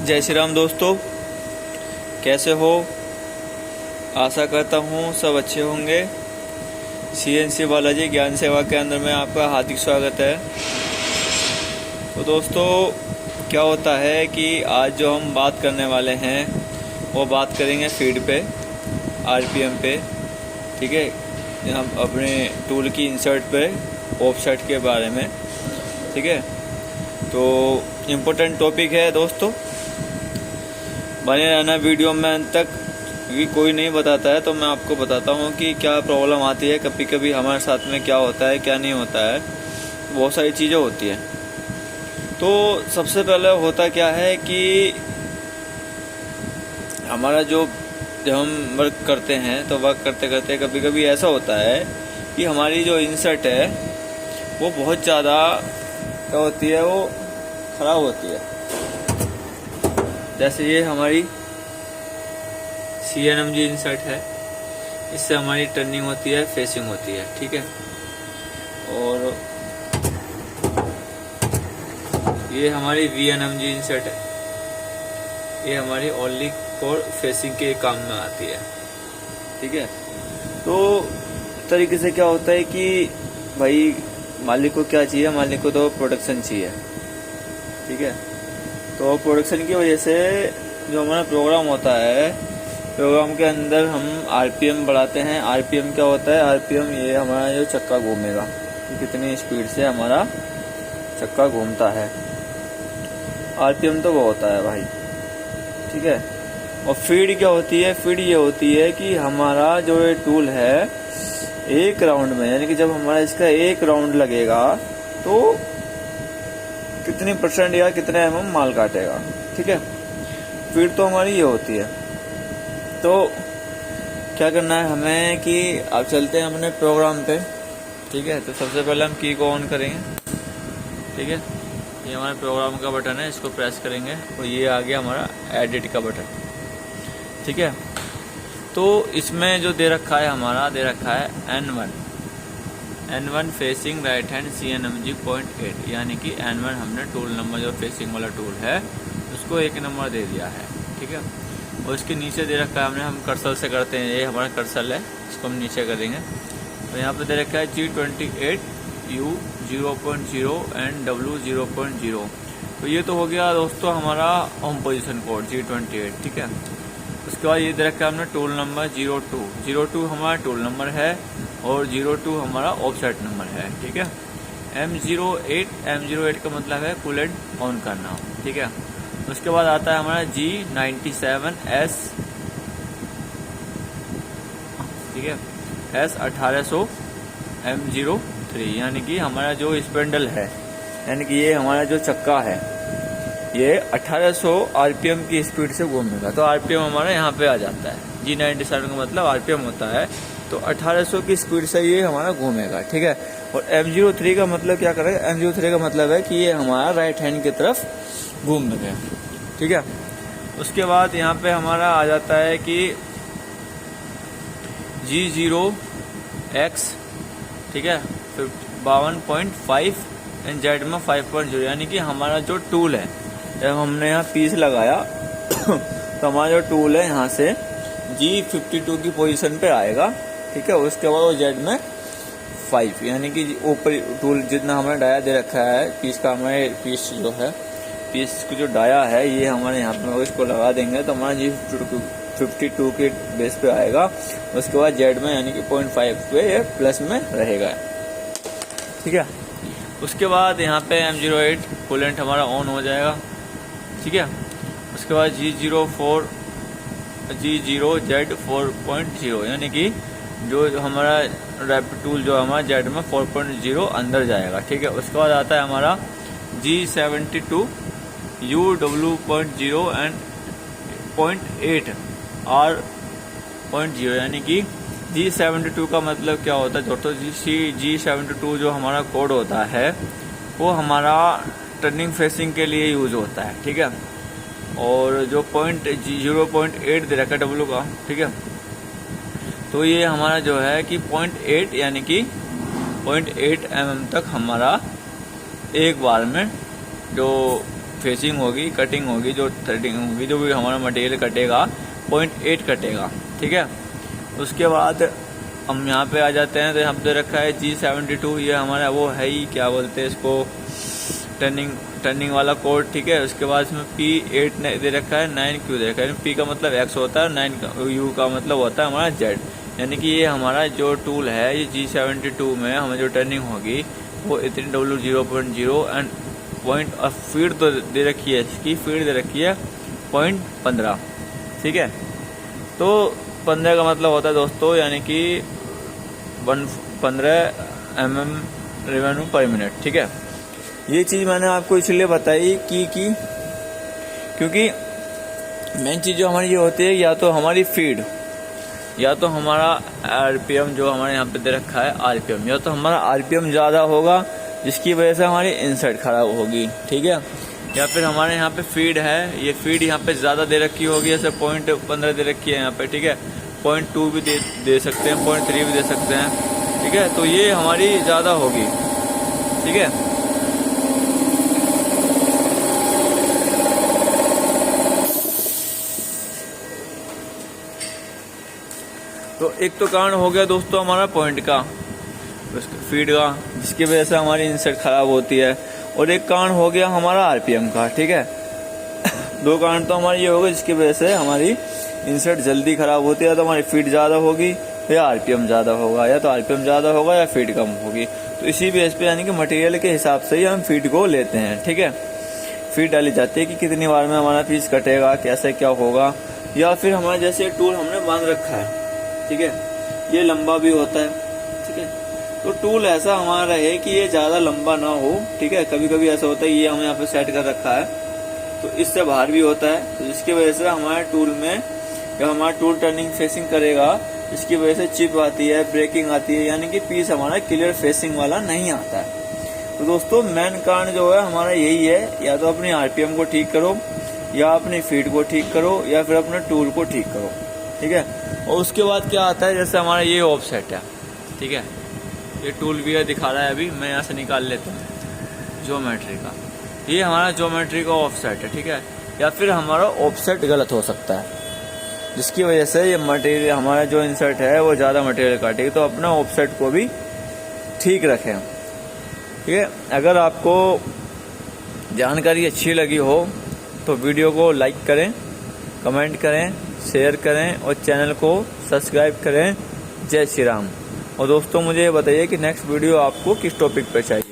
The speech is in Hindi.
जय श्री राम दोस्तों, कैसे हो? आशा करता हूँ सब अच्छे होंगे। CNC बालाजी ज्ञान सेवा केंद्र में आपका हार्दिक स्वागत है। तो दोस्तों, क्या होता है कि आज जो हम बात करने वाले हैं वो बात करेंगे फीड पे, RPM पे। ठीक है, हम अपने टूल की इंसर्ट पे ऑफसेट के बारे में। ठीक है, तो इम्पोर्टेंट टॉपिक है दोस्तों, बने रहना वीडियो में अंत तक, क्योंकि कोई नहीं बताता है तो मैं आपको बताता हूँ कि क्या प्रॉब्लम आती है, कभी कभी हमारे साथ में क्या होता है क्या नहीं होता है। बहुत सारी चीज़ें होती हैं। तो सबसे पहले होता क्या है कि हमारा जब हम वर्क करते हैं तो वर्क करते करते कभी कभी ऐसा होता है कि हमारी जो इंसर्ट है वो बहुत ज़्यादा क्या होती है, वो ख़राब होती है। जैसे ये हमारी CNMG इंसर्ट है, इससे हमारी टर्निंग होती है, फेसिंग होती है। ठीक है, और ये हमारी VNMG इंसर्ट है, ये हमारी ओनली फॉर फेसिंग के काम में आती है। ठीक है, तो तरीके से क्या होता है कि भाई मालिक को क्या चाहिए, मालिक को तो प्रोडक्शन चाहिए। ठीक है, तो प्रोडक्शन की वजह से जो हमारा प्रोग्राम होता है, प्रोग्राम के अंदर हम RPM बढ़ाते हैं। RPM क्या होता है? RPM ये हमारा जो चक्का घूमेगा, कि कितनी स्पीड से हमारा चक्का घूमता है। RPM तो वो होता है भाई। ठीक है, और फीड क्या होती है? फीड ये होती है कि हमारा जो ये टूल है एक राउंड में, यानी कि जब हमारा इसका एक राउंड लगेगा तो कितनी % या कितने mm माल काटेगा। ठीक है, फीड तो हमारी ये होती है। तो क्या करना है हमें कि अब चलते हैं अपने प्रोग्राम पे। ठीक है, तो सबसे पहले हम की को ऑन करेंगे। ठीक है, ये हमारे प्रोग्राम का बटन है, इसको प्रेस करेंगे और ये आ गया हमारा एडिट का बटन। ठीक है, तो इसमें जो दे रखा है, हमारा दे रखा है N1 facing right hand CNMG 0.8, यानी कि N1 हमने टूल नंबर जो फेसिंग वाला टूल है उसको 1 नंबर दे दिया है। ठीक है, और इसके नीचे दे रखा है हमने, हम कर्सर से करते हैं, ये हमारा कर्सर है, इसको हम नीचे करेंगे तो यहाँ पे दे रखा है G28 U 0.0 एंड W 0.0। तो ये तो हो गया दोस्तों हमारा होम पोजीशन कोड G28। ठीक है, उसके बाद ये दे रखा है हमने टूल नंबर 02 हमारा टूल नंबर है और 02 हमारा ऑफसेट नंबर है। ठीक है, M08 का मतलब है कूलेंट ऑन करना। ठीक है, उसके बाद आता है हमारा G97S। ठीक है, S1800 M03, यानी कि हमारा जो स्पेंडल है, यानी कि ये हमारा जो चक्का है ये 1800 RPM की स्पीड से घूमेगा। तो RPM हमारा यहाँ पे आ जाता है। G97 का मतलब RPM होता है, तो 1800 की स्पीड से ये हमारा घूमेगा। ठीक है, और M03 का मतलब क्या करेगा? M03 का मतलब है कि ये हमारा राइट हैंड की तरफ घूमेगा। ठीक है, उसके बाद यहाँ पे हमारा आ जाता है कि G0X। ठीक है, 52.5 एंड जेड में 5.0, यानी कि हमारा जो टूल है, जब हमने यहाँ पीस लगाया तो हमारा जो टूल है यहाँ से G52 की पोजीशन पे आएगा। ठीक है, उसके बाद वो जेड में 5, यानी कि ऊपर टूल जितना हमारा डाया दे रखा है पीस का, हमारे पीस जो है, पीस को जो डाया है ये हमारे यहाँ पे इसको लगा देंगे तो हमारा G52 के बेस पे आएगा। उसके बाद जेड में यानी कि 0.5 पे ये प्लस में रहेगा। ठीक है, उसके बाद यहाँ पे M08 कूलेंट हमारा ऑन हो जाएगा। ठीक है, उसके बाद G0Z 4.0, यानी कि जो हमारा रैपिड टूल जो हमारा जेड में 4.0 अंदर जाएगा। ठीक है, उसके बाद आता है हमारा G72 UW.0 एंड 0.8 R.0, यानी कि G72 का मतलब क्या होता है दोस्तों? G72 जो हमारा कोड होता है वो हमारा टर्निंग फेसिंग के लिए यूज होता है। ठीक है, और जो 0.8 दे रखा है W का, ठीक है, तो ये हमारा जो है कि 0.8 यानी कि 0.8 mm तक हमारा एक बार में जो फेसिंग होगी, कटिंग होगी, जो थ्रेडिंग होगी, जो भी हमारा मटेरियल कटेगा 0.8 कटेगा। ठीक है, उसके बाद हम यहाँ पे आ जाते हैं तो यहाँ पे रखा है G72, ये हमारा वो है ही, क्या बोलते हैं इसको, टर्निंग वाला कोड। ठीक है, उसके बाद इसमें P8 दे रखा है, 9Q दे रखा है। P का मतलब X होता है, 9U का मतलब होता है हमारा Z, यानी कि ये हमारा जो टूल है ये G72 में हमें जो टर्निंग होगी वो इतनी W0.0 एंड पॉइंट और फीड तो दे रखी है, इसकी फीड दे रखी है 0.15। ठीक है, तो 15 का मतलब होता है दोस्तों, यानी कि 15 mm रेवेन्यू पर मिनट। ठीक है, ये चीज़ मैंने आपको इसलिए बताई क्योंकि मेन चीज़ जो हमारी ये होती है, या तो हमारी फीड, या तो हमारा आरपीएम जो हमारे यहाँ पे दे रखा है आरपीएम, या तो हमारा आरपीएम ज़्यादा होगा जिसकी वजह से हमारी इंसर्ट खराब होगी। ठीक है, या फिर हमारे यहाँ पे फीड है, ये फीड यहाँ पे ज़्यादा दे रखी होगी, जैसे 0.15 दे रखी है यहाँ पे। ठीक है, 0.2 भी दे सकते हैं, 0.3 भी दे सकते हैं। ठीक है, तो ये हमारी ज़्यादा होगी। ठीक है, तो एक तो कारण हो गया दोस्तों हमारा पॉइंट का, फीड का, जिसकी वजह से हमारी इंसर्ट खराब होती है, और एक कारण हो गया हमारा आरपीएम का। ठीक है, दो कारण तो हमारे ये हो गए जिसकी वजह से हमारी इंसर्ट जल्दी खराब होती है, तो हमारी फीड ज़्यादा होगी या आरपीएम ज़्यादा होगा, या तो आरपीएम ज़्यादा होगा या फीड कम होगी। तो इसी बेस पे यानी कि मटेरियल के हिसाब से ही हम फीड को लेते हैं। ठीक है, फीड डाली जाती है कि कितनी बार में हमारा पीस कटेगा, कैसे क्या होगा, या फिर हमारा जैसे टूल हमने बांध रखा है। ठीक है, ये लंबा भी होता है। ठीक है, तो टूल ऐसा हमारा रहे कि ये ज़्यादा लंबा ना हो। ठीक है, कभी कभी ऐसा होता है ये हमें यहाँ पे सेट कर रखा है तो इससे बाहर भी होता है, तो जिसकी वजह से हमारे टूल में, जब हमारा टूल टर्निंग फेसिंग करेगा, इसकी वजह से चिप आती है, ब्रेकिंग आती है, यानी कि पीस हमारा क्लियर फेसिंग वाला नहीं आता है। तो दोस्तों मेन कारण जो है हमारा यही है, या तो अपनी आरपीएम को ठीक करो, या अपनी फीड को ठीक करो, या फिर अपने टूल को ठीक करो। ठीक है, और उसके बाद क्या आता है, जैसे हमारा ये ऑफसेट है। ठीक है, ये टूल भी है, दिखा रहा है, अभी मैं यहाँ से निकाल लेता हूँ ज्योमेट्री का, ये हमारा ज्योमेट्री का ऑफसेट है। ठीक है, या फिर हमारा ऑफसेट गलत हो सकता है, जिसकी वजह से ये मटेरियल हमारा जो इंसर्ट है वो ज़्यादा मटेरियल काटेगी, तो अपना ऑफसेट को भी ठीक रखें। ठीक है, अगर आपको जानकारी अच्छी लगी हो तो वीडियो को लाइक करें, कमेंट करें, शेयर करें और चैनल को सब्सक्राइब करें। जय श्री राम। और दोस्तों मुझे बताइए कि नेक्स्ट वीडियो आपको किस टॉपिक पर चाहिए।